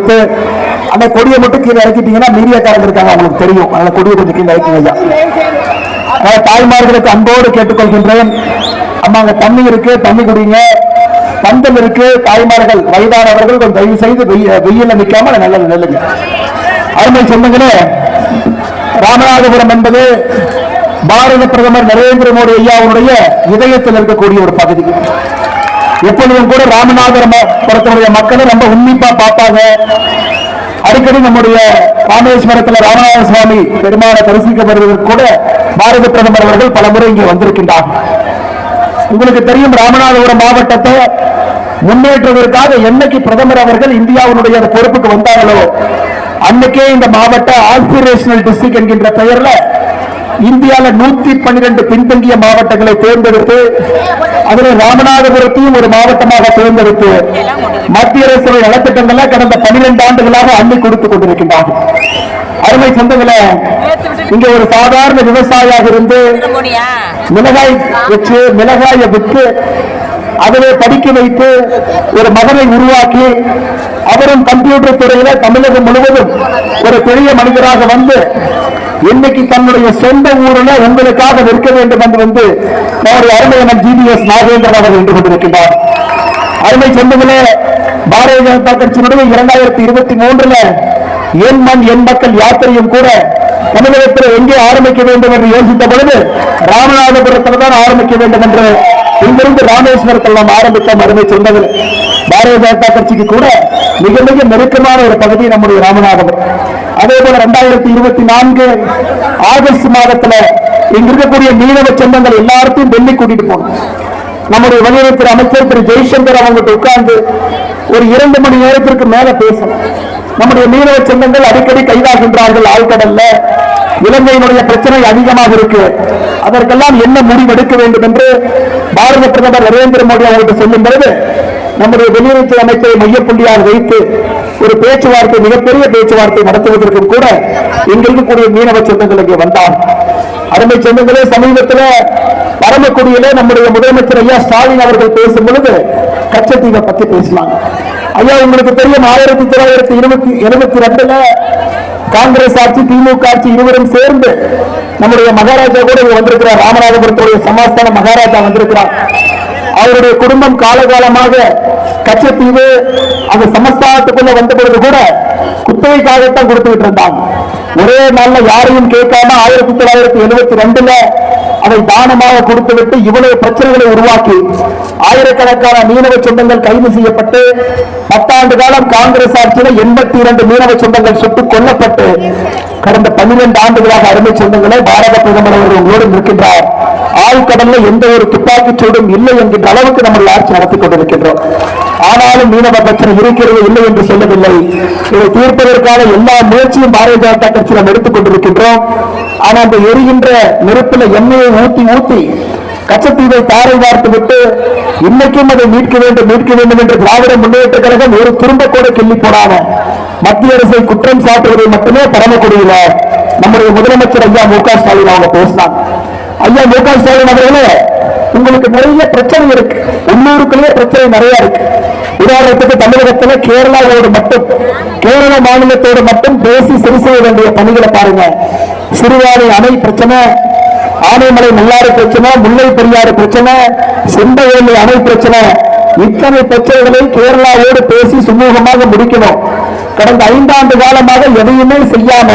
வைத்து அந்த கொடியை மட்டும் கீழே இறக்கிட்டீங்கன்னா மீடியாக்காரங்க இருக்காங்க, அவங்களுக்கு தெரியும். அதனால கொடியை கொஞ்சம் கீழே இறக்கிங்க ஐயா. தாய்மார்களுக்கு அன்போடு கேட்டுக்கொள்கின்றேன். அம்மா அங்க தண்ணி இருக்கு, தண்ணி குடிங்க. பந்தல் இருக்கு, தாய்மார்கள் வயதானவர்கள் கொஞ்சம் தயவு செய்து வெயில நிற்காம நல்ல நெல்லுங்க. அருமை சொந்தங்களே, ராமநாதபுரம் என்பது பாரத பிரதமர் நரேந்திர மோடி ஐயாவுடைய இதயத்தில் இருக்கக்கூடிய ஒரு பகுதி. எப்பொழுதும் கூட ராமநாதபுரத்தினுடைய மக்களை ரொம்ப உன்னிப்பா பார்ப்பாங்க. அடிக்கடி நம்முடைய ராமேஸ்வரத்தில் ராமநாத சுவாமி பெருமாளை தரிசிக்க வருவதற்கு கூட பாரத பிரதமர் அவர்கள் பல முறை இங்கே வந்திருக்கின்றார். உங்களுக்கு தெரியும், ராமநாதபுரம் மாவட்டத்தை முன்னேற்றுவதற்காக என்னைக்கு பிரதமர் அவர்கள் இந்தியாவுடைய பொறுப்புக்கு வந்தார்களோ அன்னைக்கே இந்த மாவட்ட ஆஸ்பிரேஷனல் டிஸ்ட்ரிக்ட் என்கின்ற பெயர்ல இந்தியாவில் 112 பின்தங்கிய மாவட்டங்களை தேர்ந்தெடுத்து அதில் ராமநாதபுரத்தையும் ஒரு மாவட்டமாக தேர்ந்தெடுத்து மத்திய அரசு நலத்திட்டங்களை கடந்த 12 ஆண்டுகளாக அள்ளி கொடுத்துக் கொண்டிருக்கின்றார்கள். அருமை சொந்தங்களை, இங்க ஒரு சாதாரண விவசாயியாக இருந்து மிளகாய் வச்சு மிளகாயை விற்று அதிலே படிக்க வைத்து ஒரு மகனை உருவாக்கி அவரும் கம்ப்யூட்டர் துறையில தமிழகம் முழுவதும் ஒரு பெரிய மனிதராக வந்து இன்னைக்கு தன்னுடைய சொந்த ஊரில் உங்களுக்காக நிற்க வேண்டும் என்று வந்து அவருடைய அருமையான GBS நாகேந்திரன் அவர்கள் நின்று கொண்டிருக்கின்றார். அருமை சொந்தங்களே, பாரதிய ஜனதா கட்சியினுடைய 2023 என் மண் என் மக்கள் யாத்திரையும் கூட தமிழகத்தில் எங்கே ஆரம்பிக்க வேண்டும் என்று யோசித்த பொழுது ராமநாதபுரத்தில் தான் ஆரம்பிக்க வேண்டும் என்று இங்கிருந்து ராமேஸ்வரத்தில் நாம் ஆரம்பித்தோம். அருமை சொந்தங்களே, பாரதிய ஜனதா கட்சிக்கு கூட மிக மிக நெருக்கமான ஒரு பகுதி நம்முடைய ராமநாதபுரம். அதே போல 2024 ஆகஸ்ட் மாதத்துல இங்க இருக்கக்கூடிய மீனவ சொந்தங்கள் எல்லாத்தையும் டெல்லி கூட்டிட்டு போனோம். நம்முடைய வெளியுறவுத்துறை அமைச்சர் திரு ஜெய்சங்கர் அவங்ககிட்ட உட்கார்ந்து ஒரு 2 மணி நேரத்திற்கு மேல பேசணும். நம்முடைய மீனவ சொந்தங்கள் அடிக்கடி கைதாகின்றார்கள் ஆழ்கடல்ல, இலங்கையினுடைய பிரச்சனை அதிகமாக இருக்கு, அதற்கெல்லாம் என்ன முடிவெடுக்க வேண்டும் என்று பாரத பிரதமர் நரேந்திர மோடி அவர்கிட்ட சொல்லும் பொழுது நம்முடைய வெளியுறவுத்துறை அமைச்சரை மையப்புள்ளியாக வைத்து ஒரு பேச்சுவார்த்தை, மிகப்பெரிய பேச்சுவார்த்தை நடத்துவதற்கும் கூட இங்க இருக்கக்கூடிய மீனவ சொந்தங்கள் இங்கே வந்தார். அருமை சொந்தங்களே, சமீபத்தில் பரமக்குடியிலே நம்முடைய முதலமைச்சர் ஐயா ஸ்டாலின் அவர்கள் பேசும் பொழுது கச்சத்தீவை பத்தி பேசினாங்க. ஐயா, உங்களுக்கு தெரியும், 1972 காங்கிரஸ் ஆட்சி திமுக ஆட்சி இருவரும் சேர்ந்து நம்முடைய மகாராஜா கூட வந்திருக்கிறார். ராமநாதபுரத்துடைய சமாஸ்தான மகாராஜா வந்திருக்கிறார். அவருடைய குடும்பம் காலகாலமாக கச்சத்தீவு அந்த சமஸ்தானத்துக்குள்ள வந்த பொழுது கூட குத்தகைக்காகத்தான் கொடுத்துட்டு இருந்தாங்க. ஒரே நாள்ல யாரையும் கேட்காம 1972 அதை தானமாக கொடுத்துவிட்டு இவ்வளவு பிரச்சனைகளை உருவாக்கி ஆயிரக்கணக்கான மீனவ சொந்தங்கள் கைது செய்யப்பட்டு 10 ஆண்டு காலம் காங்கிரஸ் ஆட்சியில் 82 மீனவ சொந்தங்கள் சுட்டுக் கொல்லப்பட்டு கடந்த 12 ஆண்டுகளாக அருமை சொந்தங்களை பாரத பிரதமர் அவர்கள் உங்களோடு நிற்கின்றார். ஆழ்கடல்ல எந்த ஒரு துப்பாக்கிச் சூடும் இல்லை என்கின்ற அளவுக்கு நம்முடைய ஆட்சி நடத்திக் கொண்டிருக்கின்றோம். ஆனாலும் மீனவ பிரச்சனை இருக்கிறது இல்லை என்று சொல்லவில்லை. இதை தீர்ப்பதற்கான எல்லா முயற்சியும் பாரதிய ஜனதா கட்சி நாம் எடுத்துக் கொண்டிருக்கின்றோம். ஆனால் அந்த எரிகின்ற நெருப்பில் எண்ணெயை ஊத்தி ஊத்தி கச்சத்தீவை தாரை வார்த்து விட்டு இன்னைக்கும் அதை மீட்க வேண்டும் என்று திராவிட முன்னேற்ற கழகம் ஒரு திரும்ப கூட கிள்ளி போடாம மத்திய அரசை குற்றம் சாட்டுவதை மட்டுமே பரமக்குடியில நம்முடைய முதலமைச்சர் ஐயா மு.க. ஸ்டாலின் அவங்க பேசினாங்க. ஐயா மு.க. ஸ்டாலின் அவர்களே, உங்களுக்கு நிறைய பிரச்சனை இருக்கு, உள்ளூருக்குள்ளே பிரச்சனை நிறைய இருக்கு. உதாரணத்துக்கு தமிழகத்துல கேரள மாநிலத்தோடு மட்டும் பேசி சரி செய்ய வேண்டிய பணிகளை பாருங்க. சிறுவாணி அணை பிரச்சனை, ஆனைமலை நல்லாறு பிரச்சனை, முல்லை பெரியாறு பிரச்சனை, செம்பவேலி அணை பிரச்சனை, இத்தனை பிரச்சனைகளை கேரளாவோடு பேசி சுமூகமாக முடிக்கணும். கடந்த 5 ஆண்டு காலமாக எதையுமே செய்யாம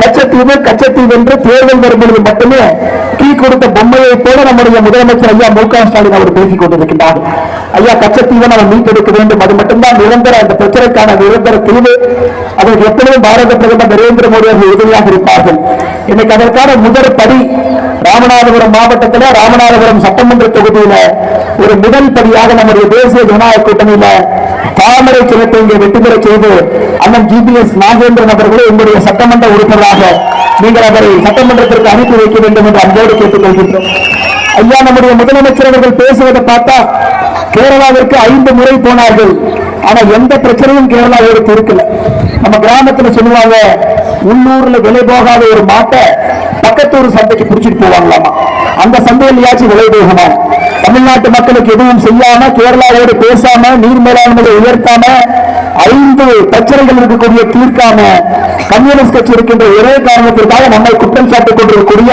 கச்சத்தீவு என்று தேர்தல் வரும்பொழுது மட்டுமே டீ கொடுத்த பொம்மையை போல நம்முடைய முதலமைச்சர் ஐயா மு.க. ஸ்டாலின் அவர் பேசிக் கொண்டிருக்கின்றார். ஐயா, கச்சத்தீவை நம்ம மீட்டெடுக்க வேண்டும், அது மட்டும்தான் நிரந்தர அந்த பிரச்சனைக்கான நிரந்தர தீர்வு. அதற்கு எப்பொழுதும் பாரத பிரதமர் நரேந்திர மோடி அவர்கள் உதவியாக இருப்பார்கள். இன்னைக்கு அதற்கான முதல் படி ராமநாதபுரம் மாவட்டத்தில் ராமநாதபுரம் சட்டமன்ற தொகுதியில ஒரு முதல் படியாக நம்முடைய தேசிய ஜனநாயக கூட்டணியில தாமரை சின்னத்தை இங்கே வெற்றி பெற செய்து அண்ணன் GBS நாகேந்திரன் அவர்களே உங்களுடைய சட்டமன்ற உறுப்பினராக நீங்கள் அவரை சட்டமன்றத்திற்கு அனுப்பி வைக்க வேண்டும் என்று அன்போடு கேட்டுக் கொள்கின்றோம். ஐயா, நம்முடைய முதலமைச்சர் அவர்கள் பேசுவதை பார்த்தா கேரளாவிற்கு 5 முறை போனார்கள், ஆனா எந்த பிரச்சனையும் கேரளாவோடு தீர்க்கல. நம்ம கிராமத்துல சொல்லுவாங்க, உள்ளூர்ல விலை போகாத ஒரு மாட்டை பக்கத்தூர் சந்தைக்கு பிடிச்சிட்டு போவாங்களாமா, அந்த சந்தையிலேயாச்சும் விலை போகுமா? தமிழ்நாட்டு மக்களுக்கு எதுவும் செய்யாம கேரளாவோடு பேசாம நீர் மேலாண்மையை உயர்த்தாம 5 பிரச்சனைகள் இருக்கக்கூடிய தீர்க்காம கம்யூனிஸ்ட் கட்சி இருக்கின்ற ஒரே காரணத்திற்காக நம்மை குற்றம் சாட்டிக் கொண்டிருக்கக்கூடிய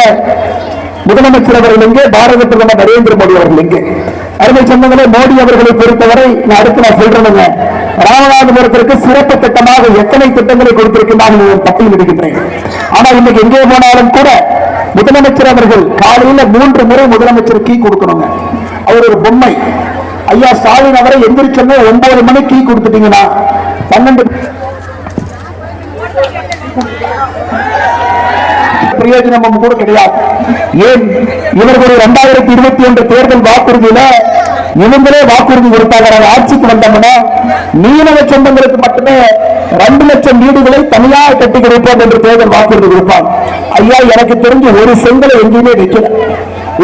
முதலமைச்சர் அவர்கள் எங்கே, பாரத பிரதமர் நரேந்திர மோடி அவர்கள் எங்கே? அருமை சொந்தங்களே, மோடி அவர்களை பொறுத்தவரை நான் சொல்றேன், ராமநாதபுரத்திற்கு சிறப்பு திட்டமாக எத்தனை திட்டங்களை கொடுத்திருக்கிறார்கள் பட்டியலிடுகின்றேன். ஆனால் இன்னைக்கு எங்கே போனாலும் கூட முதலமைச்சர் அவர்கள் காலையில் 3 முறை முதலமைச்சர் கீ கொடுக்கணுங்க. அவர் ஒரு பொம்மை. ஐயா ஸ்டாலின் அவரை எந்திரிச்சோன்னே 9 மணி கீ கொடுத்துட்டீங்கன்னா 12 பிரயோஜனம் கூட கிடையாது. ஏன் இவர்கள் 2021 தேர்தல் வாக்குறுதியில இவங்களே வாக்குறுதி கொடுத்தாங்க, ஆட்சிக்கு வந்தோம்னா மீனவ சொந்தங்களுக்கு மட்டுமே 2 லட்சம் வீடுகளை தனியாக கட்டி கொடுப்போம் என்று தேர்தல் வாக்குறுதி கொடுப்பாங்க. ஐயா, எனக்கு தெரிஞ்சு ஒரு செங்கலை எங்கேயுமே வைக்கல.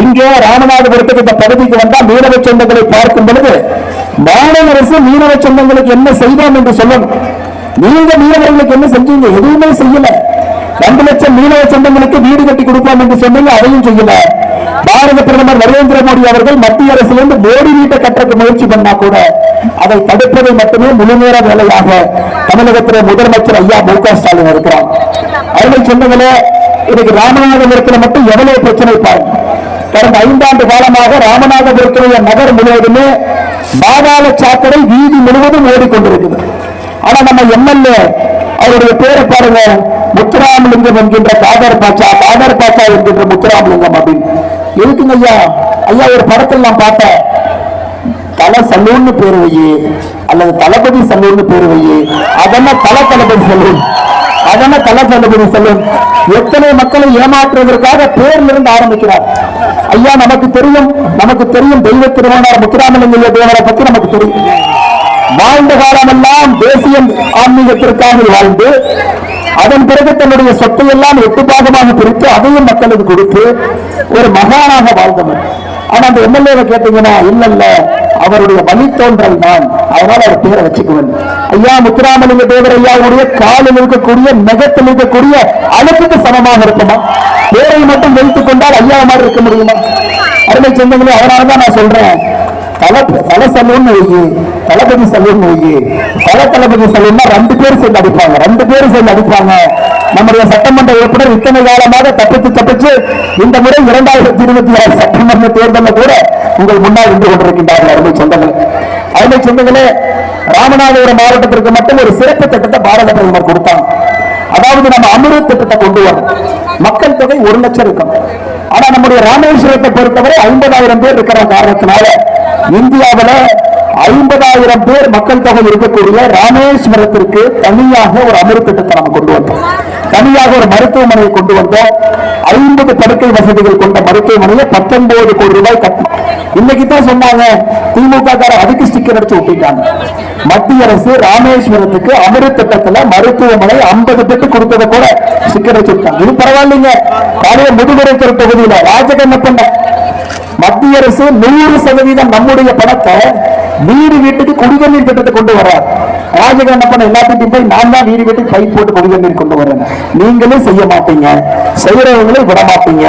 இங்கே ராமநாதபுரத்துக்கு இந்த பகுதிக்கு வந்தா மீனவ சொந்தங்களை பார்க்கும் பொழுது மாநில அரசு மீனவ சொந்தங்களுக்கு என்ன செய்தோம் என்று சொல்லணும். நீங்க மீனவர்களுக்கு என்ன செஞ்சீங்க? எதுவுமே செய்யல. 2 லட்சம் மீனவ சொந்தங்களுக்கு வீடு கட்டி கொடுப்போம் என்று சொன்னீங்க, அதையும் செய்யல. பாரத பிரதமர் நரேந்திர மோடி அவர்கள் மத்திய அரசிலிருந்து மோடி வீட்டை கட்டறதுக்கு முயற்சி பண்ணா கூட அதை தடுப்பதை மட்டுமே முழுநேர வேலையாக தமிழகத்தில் முதலமைச்சர் ஐயா மு.க. ஸ்டாலின் இருக்கிறார். அருமை சொந்தங்களே, இன்னைக்கு ராமநாதபுரத்தில் மட்டும் எவ்வளவு பிரச்சனை பாருங்க. கடந்த 5 ஆண்டு காலமாக ராமநாதபுரத்துடைய நகர் முழுவதுமே பாதாள சாக்கடை வீதி முழுவதும் ஓடிக்கொண்டிருக்குது. ஆனா நம்ம எம்எல்ஏ அவருடைய பேரை பாருங்க, முத்துராமலிங்கம் என்கின்ற காதர் பாச்சா என்கின்ற முத்துராமலிங்கம் அப்படின்னு இருக்குங்க. ஐயா ஐயா ஒரு படத்தில் நான் பார்த்தேன், தலை சலூன்னு பேரு வையி அல்லது தளபதி சலூன்னு பேரு வையி, அதெல்லாம் தளபதி சலூன், அதெல்லாம் தளபதி சலூன். எத்தனை மக்களை ஏமாற்றுவதற்காக பேர்ல இருந்து ஆரம்பிக்கிறார். ஐயா நமக்கு தெரியும் தெய்வ திருமணர் முத்துராமலிங்க தேவரை பத்தி நமக்கு தெரியும். வாழ்ந்த காலமெல்லாம் தேசிய ஆன்மீகத்திற்காக வாழ்ந்து அதன் பிறகு தன்னுடைய சொத்தை எல்லாம் 8 பாகமாக பிரித்து அதையும் மக்களுக்கு கொடுத்து ஒரு மகானாக வாழ்ந்தவர். ஆனா அந்த எம்எல்ஏவை கேட்டீங்கன்னா இல்ல அவருடைய வழித்தோன்றல் தான், அதனால அவர் பேரை வச்சுக்குவேன். ஐயா முத்துராமலிங்க தேவர் ஐயாவுடைய காலில் இருக்கக்கூடிய நகத்தில் இருக்கக்கூடிய அழுத்துக்கு சமமாக இருக்குமா? பேரை மட்டும் வைத்துக் கொண்டால் ஐயா மாதிரி இருக்க முடியுமா? அருமை சொந்தங்களே, அதனாலதான் நான் சொல்றேன், தல சலூன் வையி, தளபதி சலூன் வையி. தளபதி சலூன்னா 2 பேர் சேர்ந்து அடிப்பாங்க. நம்முடைய சட்டமன்ற உறுப்பினர் இத்தனை காலமாக தப்பிச்சு இந்த முறை 2026 சட்டமன்ற தேர்தலில் கூட உங்கள் முன்னால் நின்று கொண்டிருக்கின்றார்கள். அருமை சொந்தங்களே, ராமநாதபுரம் மாவட்டத்திற்கு மட்டும் ஒரு சிறப்பு திட்டத்தை பாரத பிரதமர் கொடுத்தாங்க. அதாவது நம்ம அமிர்த் திட்டத்தை கொண்டு வரும். மக்கள் தொகை 1 லட்சம் இருக்கும். ஆனா நம்முடைய ராமேஸ்வரத்தை பொறுத்தவரை 50,000 பேர் இருக்கிற காரணத்தினால இந்தியாவில 50,000 பேர் மக்கள் தொகை இருக்கக்கூடிய ராமேஸ்வரத்திற்கு தனியாக ஒரு அமிர்த் திட்டத்தை நம்ம கொண்டு வந்தோம். தனியாக ஒரு மருத்துவமனையை கொண்டு வந்தோம். 50 படுக்கை வசதிகள் கொண்ட மருத்துவமனையை 19 கோடி ரூபாய் கட்டணும். இன்னைக்கு தான் சொன்னாங்க திமுக அதுக்கு ஸ்டிக்கர் அடிச்சு விட்டுட்டாங்க. மத்திய அரசு ராமேஸ்வரத்துக்கு அமிர்த் திட்டத்துல மருத்துவமனை 50 பெட்டு கொடுத்ததை கூட ஸ்டிக்கர் அடிச்சு விட்டாங்க. இது பரவாயில்லைங்க. காலையில முதுகுறைத்தல் தொகுதியில ராஜகண்ணப்பண்ண மத்திய அரசு 100% நம்முடைய பணத்தை வீட்டுக்கு குடிநீர் திட்டத்தை கொண்டு வர்றார். ராஜகண்ணப்பன் எல்லாத்தையும் போய் நான் தான் வீட்டுக்கு பைப் போட்டு குடிநீர் கொண்டு வரேன். நீங்களும் செய்ய மாட்டீங்க, செய்யறவங்களே விட மாட்டீங்க.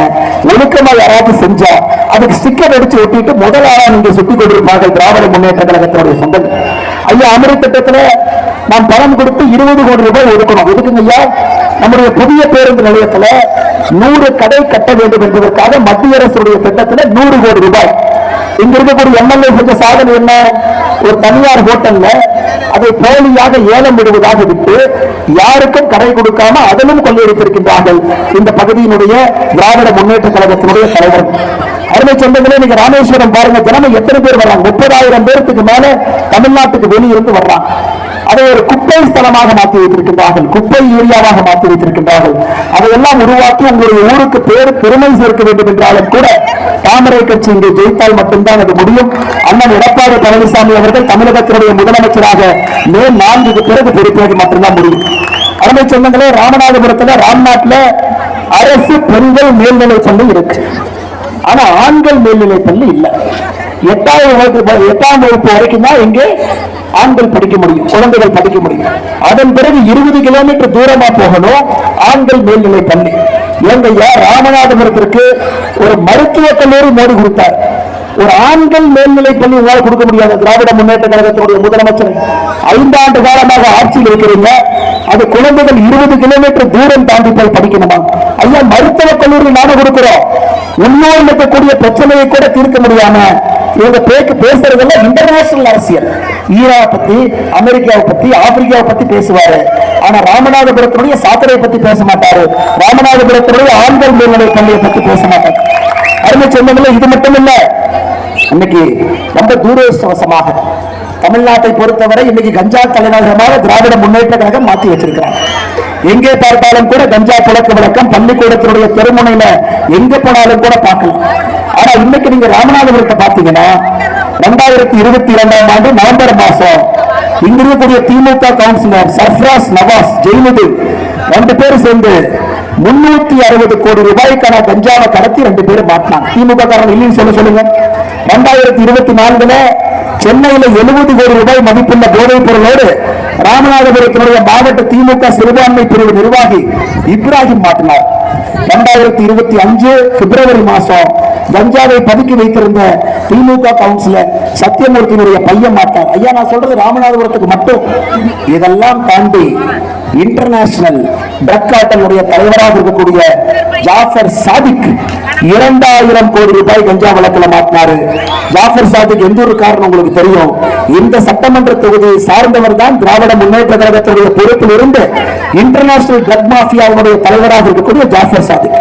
ஒழுக்கமா யாராவது செஞ்சா அதுக்கு ஸ்டிக்கர் அடிச்சு ஒட்டிட்டு முதல் ஆளா நீங்க சுட்டி கொண்டிருப்பார்கள் திராவிட முன்னேற்ற கழகத்தினுடைய சொந்தங்கள். ஐயா அமிர்த் திட்டத்துல நாம் பணம் கொடுத்து 20 கோடி ரூபாய் ஒதுக்கணும். ஒதுக்குங்க ஐயா. நம்முடைய புதிய பேருந்து நிலையத்துல 100 கடை கட்ட வேண்டும் என்பதற்காக மத்திய அரசுடைய திட்டத்துல 100 கோடி ரூபாய். இங்க இருக்கக்கூடிய எம்எல்ஏ செஞ்ச சாதனை என்ன? ஒரு தனியார் ஹோட்டல்ல அதை போலியாக ஏலம் விடுவதாக விட்டு யாருக்கும் கடை கொடுக்காம அதிலும் கொள்ளையடித்திருக்கின்றார்கள் இந்த பகுதியினுடைய திராவிட முன்னேற்ற கழகத்தினுடைய தலைவர். அருமை சொந்தங்களே, நீங்க ராமேஸ்வரம் பாருங்க, தினமும் எத்தனை பேர் வர்றாங்க? 30,000 பேருக்கு மேல தமிழ்நாட்டுக்கு வெளியிருந்து வர்றாங்க. அதை ஒரு குப்பை ஸ்தலமாக மாற்றி வைத்திருக்கின்றார்கள், குப்பை ஏரியாவாக மாற்றி வைத்திருக்கின்றார்கள். அதையெல்லாம் உருவாக்கி உங்களுடைய ஊருக்கு பெருமை சேர்க்க வேண்டும் என்றாலும் கூட தாமரை கட்சி இங்கே ஜெயித்தால் மட்டும்தான் அது முடியும். அண்ணன் எடப்பாடி பழனிசாமி அவர்கள் தமிழகத்தினுடைய முதலமைச்சராக மே 4க்கு பிறகு பொறுப்பேற்க மட்டும்தான் முடியும். அருமை சொந்தங்களே, ராமநாதபுரத்துல ராம்நாட்டில் அரசு பெண்கள் மேல்நிலை பள்ளி இருக்கு. ஆனா ஆண்கள் மேல்நிலை பள்ளி இல்லை. 8ஆம் வகுப்பு வரைக்கும் தான் இங்கே ஆண்கள் படிக்க முடியும், குழந்தைகள் படிக்க முடியும். அதன் பிறகு 20 கிலோமீட்டர் தூரமா போகணும் ஆண்கள் மேல்நிலை பள்ளி. எங்கய்யா ராமநாதபுரத்திற்கு ஒரு மருத்துவக் கல்லூரி மோடி கொடுத்தார். ஒரு ஆண்கள் மேல்நிலை பள்ளி உங்களால் கொடுக்க முடியாது. திராவிட முன்னேற்ற கழகத்தினுடைய முதலமைச்சர் 5 ஆண்டு காலமாக ஆட்சியில் இருக்கிறீங்க. அது குழந்தைகள் 20 கிலோமீட்டர் தூரம் தாண்டி போய் படிக்கணுமா? ஐயா, மருத்துவக் கல்லூரி நாம கொடுக்கிறோம். உள்ளூர் இருக்கக்கூடிய பிரச்சனையை கூட தீர்க்க முடியாம இவங்க பேசுறதெல்லாம் இன்டர்நேஷனல் அரசியல். ஈரானை பத்தி, அமெரிக்காவை பத்தி, ஆப்பிரிக்காவை பத்தி பேசுவாரு. ஆனா ராமநாதபுரத்தினுடைய சாக்கடையை பத்தி பேச மாட்டாரு. ராமநாதபுரத்தினுடைய ஆண்கள் மேல்நிலை பள்ளியை பத்தி பேச மாட்டாரு. அருமை சொந்தங்களே, இது மட்டும் இல்ல, இன்னைக்கு ரொம்ப தூரவசமாக தமிழ்நாட்டை பொறுத்தவரை இன்னைக்கு கஞ்சா தலைநகரமாக திராவிட முன்னேற்ற கழகம் மாற்றி வச்சிருக்கிறாங்க. எங்கே பார்த்தாலும் கூட கஞ்சா புழக்க வழக்கம். பள்ளிக்கூடத்தினுடைய தெருமுனையில எங்க போனாலும் கூட பார்க்கலாம். ஆனா இன்னைக்கு நீங்க ராமநாதபுரத்தை பார்த்தீங்கன்னா 2022ஆம் ஆண்டு நவம்பர் மாசம் இங்க இருக்கக்கூடிய திமுக கவுன்சிலர் சர்ஃப்ராஸ் நவாஸ், ஜெயிலுதீன் 2 பேரும் சேர்ந்து 360 கோடி ரூபாய்க்கான கஞ்சாவை கடத்தி 2 பேரும் மாட்டினாங்க. திமுக காரன் இல்லைன்னு சொல்லுங்க. 2024 சென்னையில 70 கோடி ரூபாய் மதிப்புள்ள போதைப் பொருளோடு ராமநாதபுரத்தினுடைய மாவட்ட திமுக சிறுபான்மை பிரிவு நிர்வாகி இப்ராஹிம் மாட்டினார். 2025 பிப்ரவரி மாசம் கஞ்சாவை பதுக்கி வைத்திருந்த திமுக கவுன்சிலர் சத்தியமூர்த்தியினுடைய பையன் மாட்டார். ஐயா, நான் சொல்றது ராமநாதபுரத்துக்கு மட்டும். இதெல்லாம் தாண்டி இன்டர்நேஷனல் ட்ரக் கார்ட்டலுடைய தலைவராக இருக்கக்கூடிய ஜாஃபர் சாதிக் 2000 கோடி ரூபாய் கஞ்சா வழக்கில் மாட்டினாரு. ஜாஃபர் சாதிக் எந்த ஒரு காரணம் உங்களுக்கு தெரியும். இந்த சட்டமன்ற தொகுதியை சார்ந்தவர் தான் திராவிட முன்னேற்ற கழகத்தினுடைய பொறுப்பில் இருந்து இன்டர்நேஷனல் ட்ரக் மாஃபியாவுடைய தலைவராக இருக்கக்கூடிய ஜாஃபர் சாதிக்.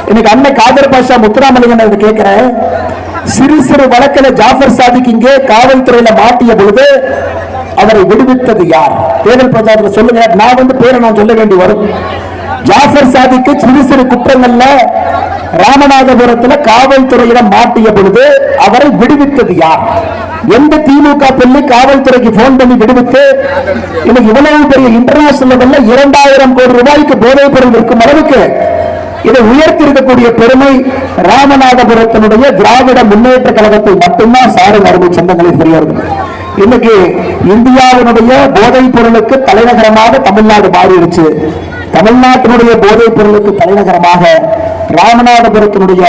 இன்னைக்கு அண்ணன் காதர் பாஷா முத்துராமலிங்கன் கேட்கிறேன், சிறு சிறு வழக்கில் ஜாஃபர் சாதிக் இங்கே காவல்துறையில மாட்டிய பொழுது அவரை விடுவித்தது யார்? தேர்தல் பிரச்சாரத்தில் சொல்லுங்க. நான் பேரை நான் சொல்ல வேண்டி வரும். ஜாஃபர் சாதிக்கு சிறு சிறு குற்றங்கள்ல ராமநாதபுரத்தில் காவல்துறையிடம் மாட்டிய பொழுது அவரை விடுவித்தது யார்? எந்த திமுக பள்ளி காவல்துறைக்கு போன் பண்ணி விடுவித்து இன்னைக்கு இவ்வளவு பெரிய இன்டர்நேஷனல் லெவல்ல 2000 கோடி ரூபாய்க்கு போதைப் பொருள் இருக்கும் அளவுக்கு இதை உயர்த்தி இருக்கக்கூடிய பெருமை ராமநாதபுரத்தினுடைய திராவிட முன்னேற்ற கழகத்தை மட்டும்தான் சாரும். அருமை சொந்தங்களை பெரியவர்கள், இன்னைக்கு இந்தியாவினுடைய போதைப் பொருளுக்கு தலைநகரமாக தமிழ்நாடு மாறிடுச்சு. தமிழ்நாட்டினுடைய போதைப் பொருளுக்கு தலைநகரமாக ராமநாதபுரத்தினுடைய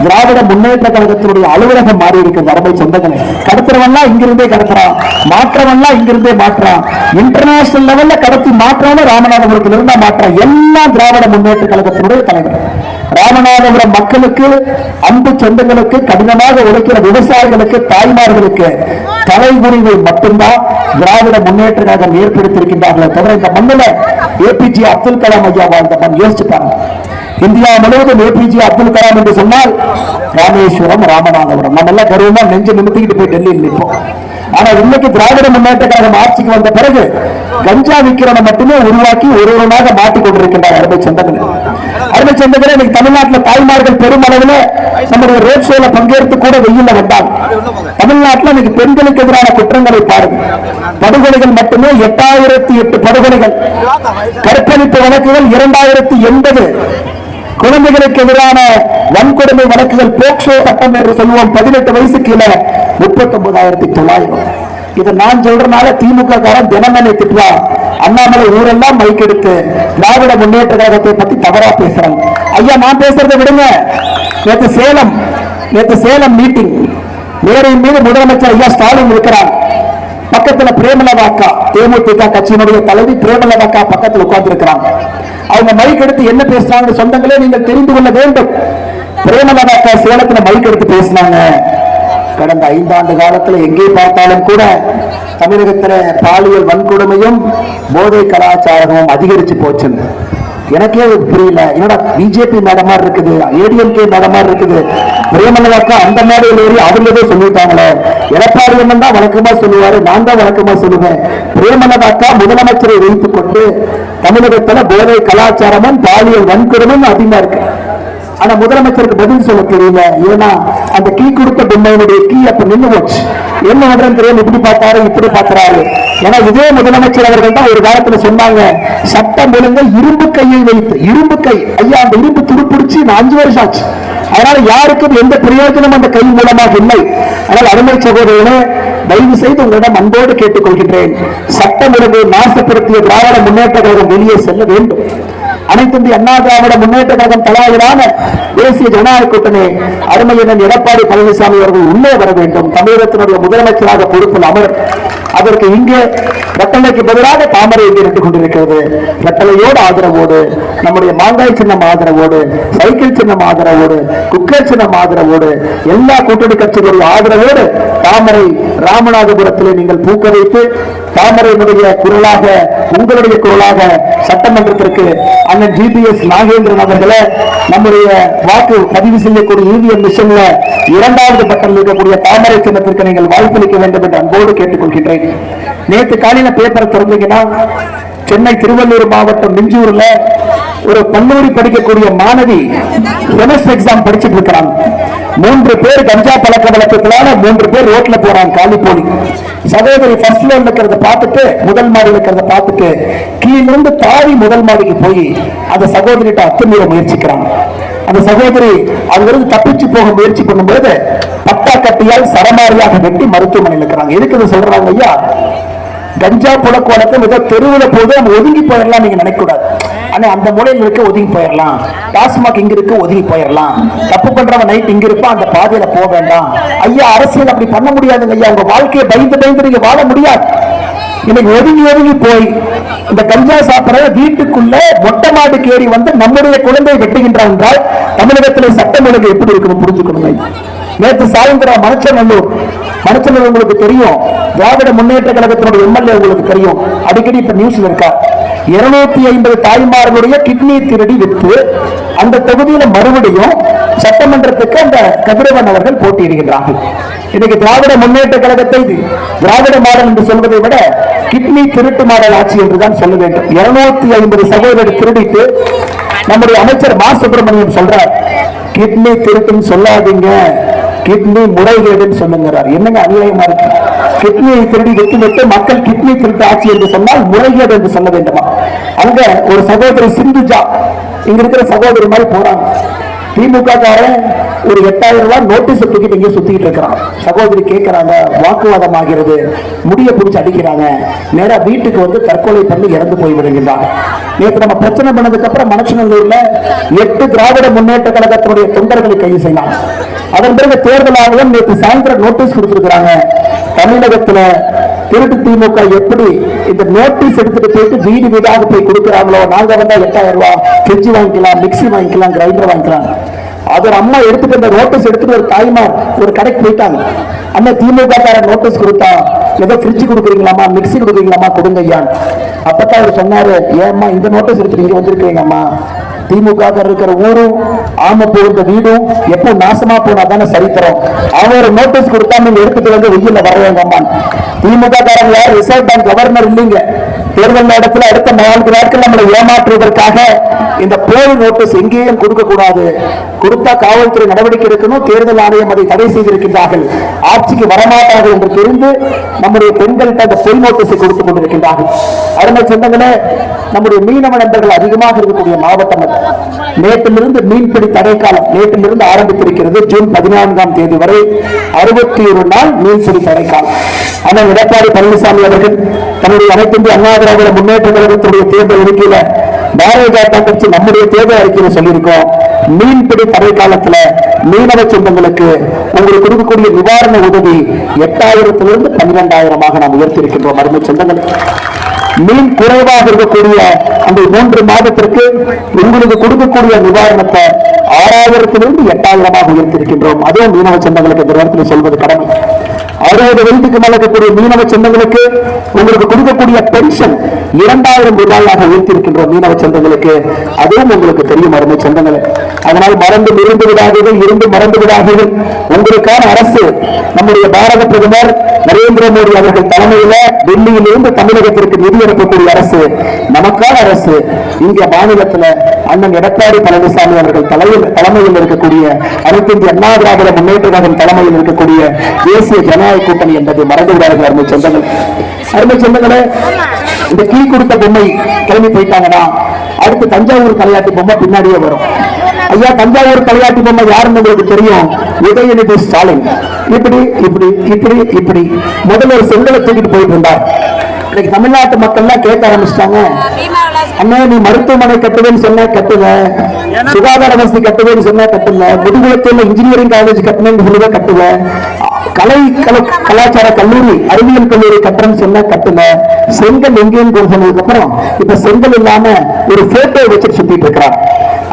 திராவிட முன்னேற்ற கழகத்தினுடைய அலுவலகம் மாறி இருக்கிறது. அருமை சொந்தங்களே, கடத்துறவன்லாம் இங்கிருந்தே கடத்துறான், மாற்றவன்லாம் இங்கிருந்தே மாற்றான். இன்டர்நேஷனல் லெவல்ல கடத்தி மாற்றாம ராமநாதபுரத்தில் இருந்தா மாற்றான். எல்லாம் திராவிட முன்னேற்ற கழகத்தினுடைய தலைவர். ராமநாதபுரம் மக்களுக்கு, அன்பு சொந்தங்களுக்கு, கடினமாக உழைக்கிற விவசாயிகளுக்கு, தாய்மார்களுக்கு தலைகுறிவை மட்டும்தான் திராவிட முன்னேற்ற கழகம் ஏற்படுத்தியிருக்கின்றார்களே தவிர இந்த மண்ணில ஏபிஜே அப்துல் கலாம் ஐயா வாழ்ந்த மண். யோசிச்சு பாருங்க, இந்தியா முழுவதும் ஏபிஜே அப்துல் கலாம் என்று சொன்னால் ராமேஸ்வரம், ராமநாதபுரம். நம்ம எல்லாம் கருவமா நெஞ்சு நிமித்திக்கிட்டு போய் டெல்லியில் நிற்போம். ஆனா இன்னைக்கு திராவிட முன்னேற்ற கழகம் ஆட்சிக்கு வந்த பிறகு கஞ்சா விக்கிறவனை மட்டுமே உருவாக்கி ஒருவராக மாட்டிக் கொண்டிருக்கின்றார். அருமை சொந்தங்களே, அருமை சொந்தங்களே, இன்னைக்கு தமிழ்நாட்டில் தாய்மார்கள் பெருமளவில் நம்முடைய ரோட் ஷோல பங்கேற்று கூட வெயில வந்தாங்க. தமிழ்நாட்டில் இன்னைக்கு பெண்களுக்கு எதிரான குற்றங்களை பாருங்க. படுகொலைகள் மட்டுமே 8008 படுகொலைகள், கற்பழிப்பு வழக்குகள் 2080, குழந்தைகளுக்கு எதிரான வன்கொடுமை வழக்குகள் போக்சோ சட்டம் என்று சொல்லுவோம் 18 வயசு கீழே 39,900. இதை நான் சொல்றதுனால திமுக காரன் தினமனை திட்டுவா. அண்ணாமலை ஊரெல்லாம் மைக் எடுத்து திராவிட முன்னேற்ற கழகத்தை பத்தி தவறா பேசுறாங்க. ஐயா, நான் பேசுறதை விடுங்க. நேற்று சேலம் மீட்டிங் மேடையின் மீது முதலமைச்சர் ஐயா ஸ்டாலின் இருக்கிறார். பக்கத்துல பிரேமலதாக்கா, தேமுதிக கட்சியினுடைய தலைவி பிரேமலதாக்கா பக்கத்தில் உட்கார்ந்து இருக்கிறாங்க. அவங்க மைக் எடுத்து என்ன பேசுறாங்க சொந்தங்களே நீங்கள் தெரிந்து கொள்ள வேண்டும். பிரேமலதாக்கா சேலத்துல மைக் எடுத்து பேசினாங்க. கடந்த 5 ஆண்டு காலத்துல எங்கே பார்த்தாலும் கூட தமிழகத்துல பாலியல் வன்கொடுமையும் போதை கலாச்சாரமும் அதிகரிச்சு போச்சுன்னு எனக்கே புரியல. என்னோட பிஜேபி மேடம் மாதிரி இருக்குது, ஏடிஎம்கே மேடம் மாதிரி இருக்குது. பிரேமலதாக்கா அந்த மேடையில் ஏறி அவங்களே சொல்லிட்டாங்களே. எடப்பாடி அண்ணன் தான் வழக்கமா சொல்லுவாரு, நான் தான் வழக்கமா சொல்லுவேன். பிரேமலதாக்கா முதலமைச்சரை வைத்துக் கொண்டு தமிழகத்துல போதை கலாச்சாரமும் பாலியல் வன்கொடுமையும் அதிகமா இருக்கு. ஆனா முதலமைச்சருக்கு பதில் சொல்ல தெரியல. ஏன்னா அந்த கீ கொடுத்த பொம்மையினுடைய கீ அப்ப நின்று போச்சு. என்ன பண்றேன்னு தெரியும், இப்படி பார்த்தாரு இப்படி பார்க்கிறாரு. ஏன்னா இதே முதலமைச்சர் அவர்கள் தான் ஒரு காலத்துல சொன்னாங்க, சட்டம் ஒழுங்க இரும்பு கையை வைத்து, இரும்பு கை. ஐயா, அந்த இரும்பு துடுப்பிடிச்சு 5 வருஷம் ஆச்சு. அதனால யாருக்கும் எந்த பிரயோஜனம் அந்த கை மூலமாக இல்லை. ஆனால் அருமை சகோதரர்களே, தயவு செய்து உங்களிடம் அன்போடு கேட்டுக்கொள்கின்றேன், சட்டம் ஒழுங்கை நாசப்படுத்திய திராவிட முன்னேற்ற கழகம் வெளியே செல்ல வேண்டும். அனைத்து இந்திய அண்ணா திராவிட முன்னேற்ற கழகம் தலைவரான தேசிய ஜனநாயக கூட்டணி அருமையினர் எடப்பாடி பழனிசாமி அவர்கள் உள்ளே வர வேண்டும். தமிழகத்தினுடைய முதலமைச்சராக பொறுப்பில் அமர். அதற்கு இங்கே கட்டளைக்கு பதிலாக தாமரை இருந்து கொண்டிருக்கிறது. கட்டளையோடு ஆதரவோடு, நம்முடைய மாங்காய் சின்னம் ஆதரவோடு, சைக்கிள் சின்னம் ஆதரவோடு, குக்கர் சின்னம் ஆதரவோடு, எல்லா கூட்டணி கட்சிகளுடைய ஆதரவோடு தாமரை ராமநாதபுரத்திலே நீங்கள் பூக்க வைத்து தாமரையினுடைய குரலாக, உங்களுடைய குரலாக சட்டமன்றத்திற்கு அண்ணன் ஜிபிஎஸ் நாகேந்திரன் அவர்களை நம்முடைய வாக்கு பதிவு செய்யக்கூடிய இவிஎம் மிஷன்ல 2வது பட்டம் இருக்கக்கூடிய தாமரை சின்னத்திற்கு நீங்கள் வாய்ப்பளிக்க வேண்டும் என்று அன்போடு கேட்டுக்கொள்கின்றேன். நேற்று காலையில பேப்பரை திறந்தீங்கன்னா, சென்னை திருவள்ளூர் மாவட்டம் மிஞ்சூர்ல ஒரு கல்லூரி படிக்கக்கூடிய மாணவி செமஸ்டர் எக்ஸாம் படிச்சுட்டு இருக்கிறாங்க. 3 பேர் கஞ்சா பழக்க வழக்கத்தினால 3 பேர் ரோட்ல போறாங்க, காலி போலி. சகோதரி ஃபர்ஸ்ட் ஃப்ளோர்ல இருக்கிறத பார்த்துட்டு, முதல் மாடியில் இருக்கிறத பார்த்துட்டு கீழிருந்து தாவி முதல் மாடிக்கு போய் அந்த சகோதரிட்ட அத்துமீற முயற்சிக்கிறாங்க. அந்த சகோதரி அங்கிருந்து தப்பிச்சு போக முயற்சி பண்ணும்போது பட்டா கட்டியால் சரமாரியாக வெட்டி மருத்துவமனையில் இருக்கிறாங்க. எதுக்கு இதை சொல்றாங்க ஐயா? கஞ்சா புழக்க வழக்கம் ஏதோ தெருவில் போது நம்ம ஒதுங்கி போயிடலாம் நீங்க நினைக்க கூடாது. ஆனா அந்த மூலையில் இருக்க ஒதுங்கி போயிடலாம், டாஸ்மாக் இங்க இருக்கு ஒதுங்கி போயிடலாம், தப்பு பண்றவன் நைட் இங்க இருப்பான் அந்த பாதையில போக வேண்டாம். ஐயா அரசியல் அப்படி பண்ண முடியாதுங்க ஐயா. உங்க வாழ்க்கையை பயந்து பயந்து நீங்க வாழ முடியாது. இன்னைக்கு ஒதுங்கி ஒதுங்கி போய் இந்த கஞ்சா சாப்பிட வீட்டுக்குள்ள மொட்டை மாடிக்கு ஏறி வந்து நம்முடைய குழந்தையை வெட்டுகின்றார் என்றால் தமிழகத்தில் சட்டம் ஒழுங்கு எப்படி இருக்கணும் புரிஞ்சுக்கணும். நேற்று சாயந்தரம் மணச்சநல்லூர் உங்களுக்கு தெரியும், திராவிட முன்னேற்ற கழகத்தினுடைய எம்எல்ஏ உங்களுக்கு தெரியும், அடிக்கடி இப்ப நியூஸ்ல இருக்கா. 250 தாய்மார்களுடைய கிட்னி திருடி விற்று அந்த தொகுதியில மறுபடியும் சட்டமன்றத்துக்கு அந்த கதிரவன் அவர்கள் போட்டியிடுகின்றார்கள். இன்னைக்கு திராவிட முன்னேற்ற கழகத்தை திராவிட மாடல் என்று சொல்வதை விட கிட்னி திருட்டு மாடல் ஆட்சி என்றுதான் சொல்ல வேண்டும். 250 சகோதரர் திருடிட்டு நம்முடைய அமைச்சர் மா சுப்பிரமணியம் சொல்றார், கிட்னி திருட்டுன்னு சொல்லாதீங்க, கிட்னி முறைகேடுன்னு சொல்லுங்கிறார். என்னங்க அநியாயமா இருக்கு? கிட்னியை திருடி விட்டு மக்கள் கிட்னி திருட்டு ஆட்சி என்று சொன்னால் முறைகேடு என்று சொல்ல வேண்டுமா? அங்க ஒரு சகோதரி சிந்துஜா இங்க இருக்கிற சகோதரி மாதிரி போறாங்க. திமுக காரன் ஒரு 8000 ரூபாய் நோட்டீஸ் தூக்கிட்டு இங்கே சுத்திட்டு இருக்கிறான். சகோதரி கேட்கிறாங்க, வாக்குவாதம் ஆகிறது, முடிய பிடிச்சி அடிக்கிறாங்க, நேரா வீட்டுக்கு வந்து தற்கொலை பண்ணி இறந்து போய் விடுகின்றாங்க. நேற்று நம்ம பிரச்சனை பண்ணதுக்கு அப்புறம் மணச்சநல்லூர்ல 8 திராவிட முன்னேற்ற கழகத்தினுடைய தொண்டர்களை கைது செய்யலாம். அதன் பிறகு தேர்தல் ஆணையம் நேற்று சாயந்தரம் நோட்டீஸ் கொடுத்திருக்கிறாங்க. தமிழகத்துல திருட்டு திமுக எப்படி இந்த நோட்டீஸ் எடுத்துட்டு போயிட்டு வீடு வீடாக போய் கொடுக்கிறாங்களோ, நாங்க வந்தா 8000 ரூபாய் ஃப்ரிட்ஜ் வாங்கிக்கலாம், மிக்சி வாங்கிக்கலாம், கிரைண்டர் வாங்கிக்கலாம். அது ஒரு அம்மா எடுத்துட்டு அந்த நோட்டீஸ் எடுத்துட்டு ஒரு தாய்மார் ஒரு கடைக்கு போயிட்டாங்க. அண்ணன் திமுக காரன் நோட்டீஸ் கொடுத்தா, ஏதோ ஃப்ரிட்ஜ் கொடுக்குறீங்களாமா, மிக்சி கொடுக்குறீங்களாமா, கொடுங்க ஐயான். அப்பதான் அவர் சொன்னாரு, ஏம்மா இந்த நோட்டீஸ் எடுத்துட்டு இங்க வந்திருக்கீங்க அம்மா, திமுக இருக்கிற ஊரும் ஆம போகிற வீடும் எப்போ நாசமா போனாதானே சரித்திரம். அவர் நோட்டீஸ் கொடுத்தா நீங்க எடுத்துட்டு வந்து வெயில வரவேங்க அம்மா. திமுக காரங்க ரிசர்வ் பேங்க் கவர்னர் இல்லைங்க. தேர்தல் இடத்துல அடுத்த 4 நாட்கள் நம்மளை ஏமாற்றுவதற்காக இந்த போலி நோட்டீஸ் எங்கேயும் கொடுக்க கூடாது, கொடுத்தா காவல்துறை நடவடிக்கை எடுக்கணும், தேர்தல் ஆணையம் அதை தடை செய்திருக்கின்றார்கள், ஆட்சிக்கு வரமாட்டார்கள் என்று தெரிந்து நம்முடைய பெண்கள்கிட்ட அந்த பொய் நோட்டீஸை கொடுத்துக் கொண்டிருக்கின்றார்கள். அருமை சொந்தங்களே, நம்முடைய மீனவ நண்பர்கள் அதிகமாக இருக்கக்கூடிய மாவட்டம் அது. நேற்றிலிருந்து மீன்பிடி தடைக்காலம் நேற்றிலிருந்து ஆரம்பித்திருக்கிறது. ஜூன் 14ஆம் தேதி வரை 61 நாள் மீன்பிடி தடைக்காலம். ஆனால் எடப்பாடி பழனிசாமி அவர்கள் தன்னுடைய அனைத்து இந்திய அண்ணா திராவிட முன்னேற்ற கழகத்துடைய தேர்தல் அறிக்கையில பாரதிய ஜனதா கட்சி நம்முடைய தேர்தல் அறிக்கையில சொல்லியிருக்கோம், மீன்பிடி தடை காலத்துல மீனவ சொந்தங்களுக்கு உங்களுக்கு கொடுக்கக்கூடிய நிவாரண உதவி 8000 to 12000 நாம் உயர்த்தியிருக்கின்றோம். அருமை சொந்தங்கள், மீன் குறைவாக இருக்கக்கூடிய அந்த 3 மாதத்திற்கு உங்களுக்கு கொடுக்கக்கூடிய நிவாரணத்தை 6000 to 8000 உயர்த்தியிருக்கின்றோம். அதுவும் மீனவ சொந்தங்களுக்கு இந்த நேரத்தில் சொல்வது கடமை. 60 வயதுக்கு மேல இருக்கக்கூடிய மீனவ சொந்தங்களுக்கு உங்களுக்கு கொடுக்கக்கூடிய பென்ஷன் 2000 ரூபாயாக உயர்த்தியிருக்கின்றோம் மீனவ சொந்தங்களுக்கு. அதுவும் உங்களுக்கு தெரியும் அருமை சொந்தங்களே. அதனால் மறந்து இருந்து விடாதீர்கள், இருந்து மறந்து விடாதீர்கள். உங்களுக்கான அரசு நம்முடைய பாரத பிரதமர் நரேந்திர மோடி அவர்கள் தலைமையில டெல்லியிலிருந்து தமிழகத்திற்கு நிதி அனுப்பக்கூடிய அரசு நமக்கான அரசு. இங்க மாநிலத்தில் அண்ணன் எடப்பாடி பழனிசாமி அவர்கள் தலைமையில் இருக்கக்கூடிய அனைத்து இந்திய அண்ணா திராவிட முன்னேற்ற கழகம் தலைமையில் இருக்கக்கூடிய தேசிய ஜனநாயக கூட்டணி என்பதை மறந்து விடார்கள் அருமை சொந்தங்கள். அருமை சொந்தங்களே, இந்த கீ கொடுத்த பொம்மை கிளம்பி போயிட்டாங்கன்னா அடுத்து தஞ்சாவூர் தலையாட்டு பொம்மை பின்னாடியே வரும். ஐயா தஞ்சாவூர் தலையாட்டி பொம்மை யாருன்னு உங்களுக்கு தெரியும், உதயநிதி ஸ்டாலின். இப்படி இப்படி இப்படி இப்படி முதல்ல ஒரு செங்கலை தூக்கிட்டு போயிட்டு இருந்தார். இன்னைக்கு தமிழ்நாட்டு மக்கள் எல்லாம் கேட்க ஆரம்பிச்சிட்டாங்க, அண்ணா நீ மருத்துவமனை கட்டுவேன்னு சொன்ன கட்டுல, சுகாதார வசதி கட்டுவேன்னு சொன்ன கட்டுல, முதுகுளத்தில் இன்ஜினியரிங் காலேஜ் கட்டணும்னு சொல்லுவ கட்டுல, கலாச்சார கல்லூரி அறிவியல் கல்லூரி கட்டுறேன்னு சொன்ன கட்டுல, செங்கல் எங்கேயும் சொன்னதுக்கு அப்புறம் இப்ப செங்கல் இல்லாம ஒரு போட்டோ வச்சுட்டு சுத்திட்டு இருக்கிறார்.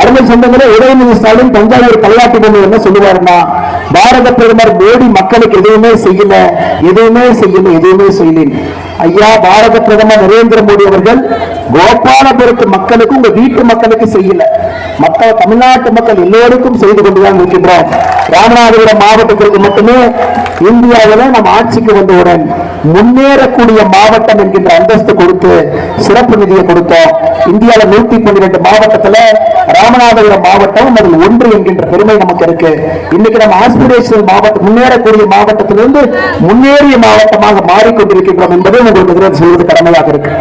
அருமை சொந்தங்களே, உதயநிதி ஸ்டாலின் தஞ்சாவூர் தலையாட்டி பொம்மை என்ன சொல்லுவாருன்னா, பாரத பிரதமர் மோடி மக்களுக்கு எதுவுமே செய்யல, எதுவுமே செய்யல, எதுவுமே செய்யல. ஐயா, பாரத பிரதமர் நரேந்திர மோடி அவர்கள் கோபாலபுரத்து மக்களுக்கு, உங்க வீட்டு மக்களுக்கு செய்யல, மக்கள் தமிழ்நாட்டு மக்கள் எல்லோருக்கும் செய்து கொண்டுதான் இருக்கின்றோம். ராமநாதபுரம் மாவட்டத்திற்கு மட்டுமே இந்தியாவில் நம் ஆட்சிக்கு வந்தவுடன் முன்னேறக்கூடிய மாவட்டம் என்கின்ற அந்தஸ்து கொடுத்து சிறப்பு நிதியை கொடுத்தோம். இந்தியாவில் 112 மாவட்டத்தில் ராமநாதபுரம் மாவட்டம் அதில் ஒன்று என்கின்ற பெருமை நமக்கு இருக்கு. இன்னைக்கு நம்ம ஆஸ்பிரேஷனல் மாவட்டம், முன்னேறக்கூடிய மாவட்டத்திலிருந்து முன்னேறிய மாவட்டமாக மாறிக்கொண்டிருக்கின்றோம் என்பதை உங்களுக்கு சொல்வது கடமையாக இருக்கு.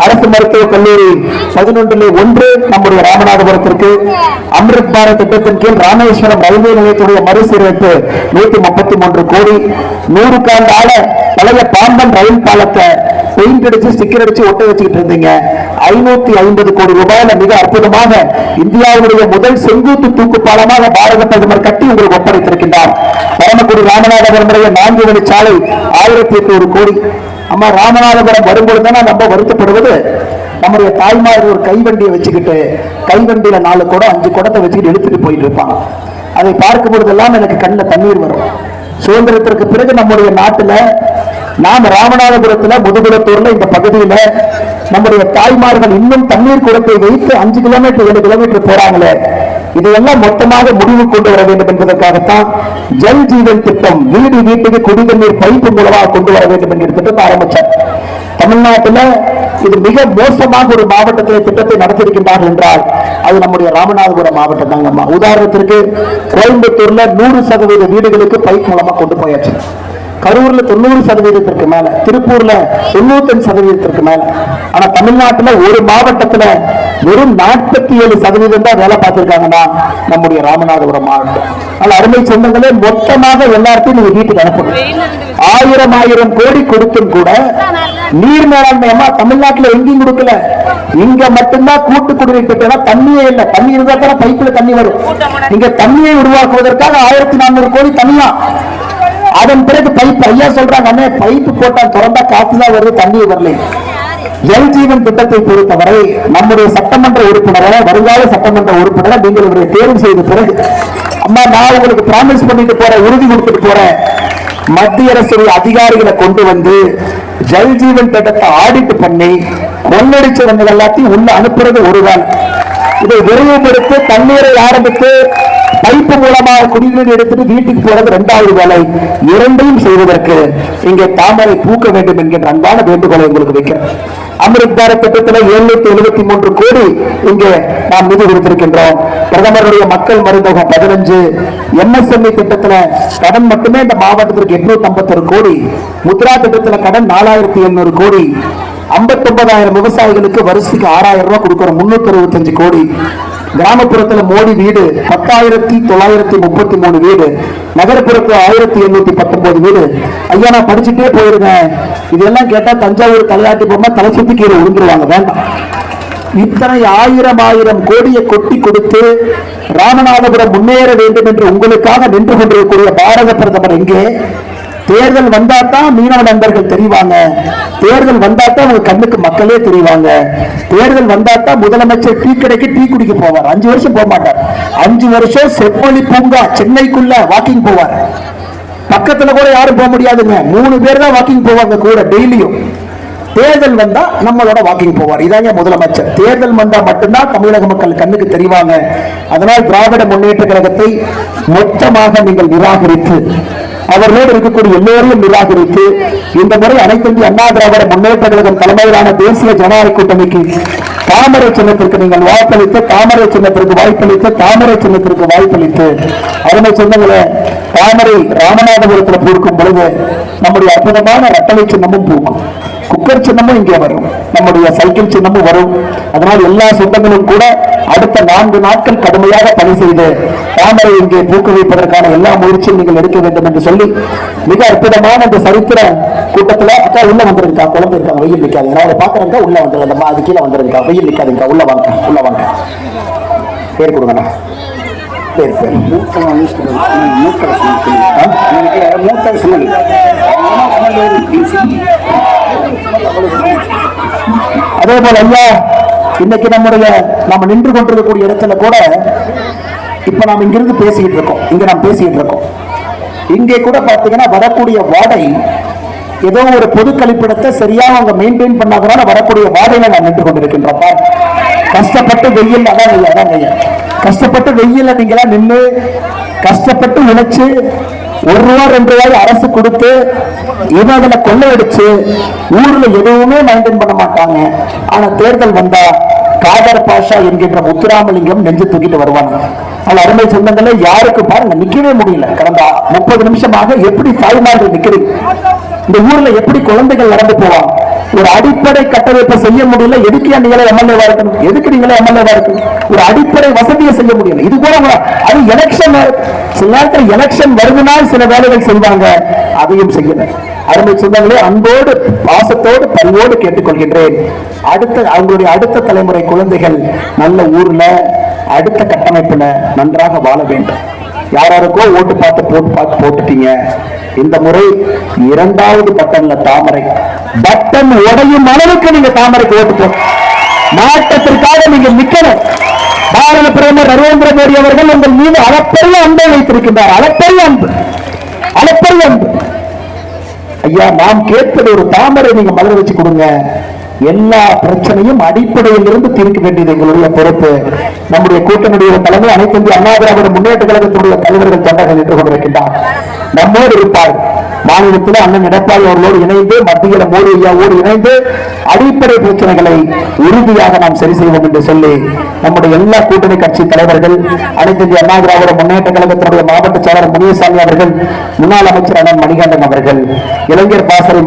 அரசு மருத்துவக் கல்லூரி 11 நம்முடைய ராமநாதபுரத்திற்கு அமிர்த் பாரத் திட்டத்தின் கீழ் ராமேஸ்வரம் ரயில்வே நிலையத்துடைய மறுசீரமைப்பு 133 கோடி, 100 ஆல பழைய பாம்பன் ரயில் பாலத்தை பெயிண்ட் அடிச்சு ஸ்டிக்கர் அடிச்சு ஒட்ட வச்சுக்கிட்டு இருந்தீங்க, 550 கோடி ரூபாயில மிக அற்புதமாக இந்தியாவுடைய முதல் செங்குத்து தூக்கு பாலமாக பாரத பிரதமர் கட்டி உங்களுக்கு ஒப்படைத்திருக்கின்றார். பரமக்குடி ராமநாதபுரம் 4 வழி சாலை 1800 கோடி. அம்மா, ராமநாதபுரம் வரும்பொழுதுதான் நம்ம வருத்தப்படுவது, நம்முடைய தாய்மார்கள் ஒரு கைவண்டியை வச்சுக்கிட்டு கைவண்டியில 4 குடம் 5 குடத்தை வச்சுக்கிட்டு எடுத்துட்டு போயிட்டு இருப்பாங்க. அதை பார்க்கும் பொழுதெல்லாம் எனக்கு கண்ணில் தண்ணீர் வரும். சுதந்திரத்திற்கு பிறகு நம்முடைய நாட்டுல, நாம் ராமநாதபுரத்துல முதுகுளத்தூர்ல இந்த பகுதியில நம்முடைய தாய்மார்கள் இன்னும் தண்ணீர் குடத்தை வைத்து 5 கிலோமீட்டர் 7 கிலோமீட்டர் போறாங்களே, இதையெல்லாம் மொத்தமாக முடிவு கொண்டு வர வேண்டும் என்பதற்காகத்தான் ஜல் ஜீவன் திட்டம், வீடு வீட்டுக்கு குடிநீர் பைப்பு மூலமாக கொண்டு வர வேண்டும் என்கிற திட்டத்தை ஆரம்பிச்சார். தமிழ்நாட்டில் இது மிக மோசமாக ஒரு மாவட்டத்தில் திட்டத்தை நடத்தியிருக்கின்றார்கள் என்றால் அது நம்முடைய ராமநாதபுரம் மாவட்டம் தாங்கம்மா. உதாரணத்திற்கு கோயம்புத்தூர்ல 100% வீடுகளுக்கு பைப் மூலமா கொண்டு போயாச்சு, கரூர்ல 90% மேல, திருப்பூர்ல 95% மேல. ஆனா தமிழ்நாட்டுல ஒரு மாவட்டத்துல வெறும் 47% தான் வேலை பார்த்திருக்காங்கன்னா நம்முடைய ராமநாதபுரம் மாவட்டம். ஆனால் அருமை சொந்தங்களே, மொத்தமாக எல்லாத்தையும் நீங்க வீட்டுக்கு அனுப்பணும். 1000 கோடி கொடுத்தும் கூட நீர் மேலாண்மை அம்மா தமிழ்நாட்டுல எங்கேயும் கொடுக்கல. இங்க மட்டும்தான் கூட்டு குடிநீர் திட்டம், தண்ணியே இல்லை. தண்ணி இருந்தா தானே பைப்புல தண்ணி வரும். இங்க தண்ணியை உருவாக்குவதற்காக 1400 கோடி தனியா. அதன் பிறகு பைப், ஐயா சொல்றாங்க, அண்ணே பைப்பு போட்டா திறந்தா காத்துதான் வருது, தண்ணி வரல. ஜல் ஜீவன் திட்டத்தை பொறுத்தவரை நம்முடைய சட்டமன்ற உறுப்பினரை, வருங்கால சட்டமன்ற உறுப்பினரை நீங்கள் இவரை தேர்வு செய்த பிறகு, அம்மா நான் உங்களுக்கு பிராமிஸ் பண்ணிட்டு போறேன், உறுதி கொடுத்துட்டு போறேன், மத்திய அரசு அதிகாரிகளை கொண்டு வந்து ஜல் ஜீவன் திட்டத்தை ஆடிட் பண்ணி கொள்ளடிச்சவங்க எல்லாத்தையும் உள்ள அனுப்புறது ஒரு வேலை. இதை விரைவுபடுத்தி தண்ணீரை ஆரம்பித்து பைப்பு மூலமாக குடிநீர் எடுத்துட்டு வீட்டுக்கு போறது 2வது வேலை. இரண்டையும் செய்வதற்கு இங்கே தாமரை பூக்க வேண்டும் என்கின்ற அன்பான வேண்டுகோளை உங்களுக்கு வைக்கிறேன். அமிர்த் பாரத் திட்டத்தில் 773 கோடி இங்கே நாம் நிதி கொடுத்திருக்கின்றோம். பிரதமருடைய மக்கள் மருந்தகம் 15, MSME திட்டத்தில் கடன் மட்டுமே இந்த மாவட்டத்திற்கு 851 கோடி, முத்ரா திட்டத்தில் கடன் 4800 கோடி, 59,000 விவசாயிகளுக்கு வருஷத்துக்கு 6000 ரூபாய் கொடுக்கிறோம், 365 கோடி. கிராமப்புறத்தில் மோடி வீடு 10,933 வீடு, நகர்ப்புறத்தில் 1819 வீடு. ஐயா நான் படிச்சுட்டே போயிருக்கேன், இதெல்லாம் கேட்டா தஞ்சாவூர் தலையாட்டி பொம்மை தலை சுத்தி கீழே விழுந்துருவாங்க, வேண்டாம். இத்தனை 1000 கோடியை கொட்டி கொடுத்து ராமநாதபுரம் முன்னேற வேண்டும் என்று உங்களுக்காக நின்று கொண்டிருக்கக்கூடிய பாரத பிரதமர் எங்கே? தேர்தல் வந்தாத்தான் மீனவ நண்பர்கள் தெரிவாங்க, தேர்தல் வந்தாத்தான் உங்க கண்ணுக்கு மக்களே தெரிவாங்க, தேர்தல் வந்தாத்தான் முதலமைச்சர் டீ கடைக்கு டீ குடிக்க போவார். 5 வருஷம் போக மாட்டார். 5 வருஷம் செப்பொழி பூங்கா சென்னைக்குள்ள வாக்கிங் போவார். பக்கத்துல கூட யாரும் போக முடியாதுங்க, 3 பேர் தான் வாக்கிங் போவாங்க கூட டெய்லியும். தேர்தல் வந்தா நம்மளோட வாக்கிங் போவார். இதாங்க முதலமைச்சர். தேர்தல் வந்தா மட்டும்தான் தமிழக மக்கள் கண்ணுக்கு தெரிவாங்க. அதனால் திராவிட முன்னேற்ற கழகத்தை மொத்தமாக நீங்கள் நிராகரித்து, அவர்களோடு இருக்கக்கூடிய எல்லோரையும் நிராகரித்து, இந்த முறை அனைத்து இந்திய அண்ணா திராவிட முன்னேற்ற கழகம் தலைமையிலான தேசிய ஜனநாயக கூட்டணிக்கு தாமரை சின்னத்திற்கு நீங்கள் வாய்ப்பளித்து, தாமரை சின்னத்திற்கு வாய்ப்பளித்து, தாமரை சின்னத்திற்கு வாய்ப்பளித்து, அருமை சொந்தங்களே, தாமரை ராமநாதபுரத்தில் பூக்கும் பொழுது நம்முடைய அற்புதமான ரட்டளை சின்னமும் பூக்கும், குக்கர் சின்னமும் இங்கே வரும், நம்முடைய சைக்கிள் சின்னமும் வரும். அதனால் எல்லா சொந்தங்களும் கூட அடுத்த 4 நாட்கள் கடுமையாக பணி செய்து தாமரை இங்கே பூக்க வைப்பதற்கான எல்லா முயற்சியும் நீங்கள் எடுக்க வேண்டும் என்று சொல்லி மிக அற்புதமான இந்த சரித்திர கூட்டத்தில் அக்கா உள்ள வந்துருங்கக்கா, குழந்தை இருக்காங்க, வெயில் நிற்காது, நான் பாக்குறேங்க, உள்ள வந்துருங்க, அது கீழே வந்துருங்கக்கா, வெயில் நிற்காதுங்கக்கா, உள்ள வாங்க, உள்ள வாங்க, பேர் கொடுங்கண்ணா, பேர் பேர் அதே போல ஐயா இன்னைக்கு நம்ம நின்று கொண்டிருக்கக்கூடிய இடத்துல கூட இப்ப நாம் இங்கிருந்து பேசிக்கிட்டு இருக்கோம், இங்க நாம் பேசிக்கிட்டு இருக்கோம். இங்கே கூட பாத்தீங்கன்னா வரக்கூடிய வாடை ஏதோ ஒரு பொது கழிப்பிடத்தை சரியா அவங்க மெயின்டைன் பண்ணாதனால வரக்கூடிய வாடையில நான் நின்று கொண்டிருக்கின்றோம். கஷ்டப்பட்டு வெயில் அதான் கஷ்டப்பட்டு வெயில நீங்களா நின்று கஷ்டப்பட்டு உழைச்சு 1 ரூபா 2 ரூபாய் அரசு கொடுத்து இவங்களை கொள்ளையடிச்சு ஊர்ல எதுவுமே மெயின்டைன் பண்ண மாட்டாங்க. ஆனா தேர்தல் வந்தா காதர் பாஷா என்கின்ற முத்துராமலிங்கம் நெஞ்சு தூக்கிட்டு வருவாங்க. அருமை சொந்தங்களே, யாருக்கு பாருங்க நிக்கவே முடியல. கடந்த 30 நிமிஷமாக எப்படி தாய்மார்கள் நிக்கிறீங்க, இந்த ஊர்ல எப்படி குழந்தைகள் நடந்து போவாங்க, ஒரு அடிப்படை கட்டமைப்பை செய்ய முடியல. எதுக்கு நீங்களே எம்எல்ஏவா இருக்கணும், எதுக்கு நீங்களே எம்எல்ஏவா இருக்கணும், ஒரு அடிப்படை வசதியை செய்ய முடியல. இது கூட அது எலெக்ஷன், சில நேரத்தில் எலெக்ஷன் வருதுனால் சில வேலைகள் செய்வாங்க, அதையும் செய்யல. அருமை சொந்தங்களே, அன்போடு பாசத்தோடு பரிவோடு கேட்டுக்கொள்கின்றேன். அவங்களுடைய அடுத்த தலைமுறை குழந்தைகள் நல்ல ஊர்ல அடுத்த கட்டமைப்புல நன்றாக வாழ வேண்டும். யாராருக்கோ ஓட்டு பார்த்து போட்டுட்டீங்க. இந்த முறை 2வது பட்டன்ல தாமரை பட்டன் உடையும் அளவுக்கு நீங்க தாமரைக்கு ஓட்டு போட்டு மாற்றத்திற்காக நீங்க நிக்கணும். பாரத பிரதமர் நரேந்திர மோடி அவர்கள் உங்கள் மீது அளப்பரிய அன்பை வைத்திருக்கின்றார். அளப்பரிய அன்பு. ஐயா, நாம் கேட்பது ஒரு தாமரை நீங்க மலர் வச்சு கொடுங்க. எல்லா பிரச்சனையும் அடிப்படையில் இருந்து தீர்க்க வேண்டியது எங்களுடைய பொறுப்பு. நம்முடைய கூட்டணியுடைய தலைமை அனைத்து இந்திய அண்ணா திராவிட முன்னேற்ற கழகத்தினுடைய தலைவர்கள் தொண்டர்கள் நின்று கொண்டிருக்கின்றார். நம்மோடு இருப்பார். மாநிலத்தில் அண்ணன் எடப்பாடி அவர்களோடு இணைந்து, மத்தியில் மோடி ஐயாவோடு இணைந்து அடிப்படை பிரச்சனைகளை உறுதியாக நாம் சரி செய்வோம் என்று சொல்லி நம்முடைய எல்லா கூட்டணி கட்சி தலைவர்கள், அனைத்து இந்திய அண்ணா திராவிட முன்னேற்ற கழகத்தினுடைய மாவட்ட செயலாளர் முனியசாமி அவர்கள், முன்னாள் அமைச்சர் அண்ணன் மணிகண்டன் அவர்கள், இளைஞர் பாசறை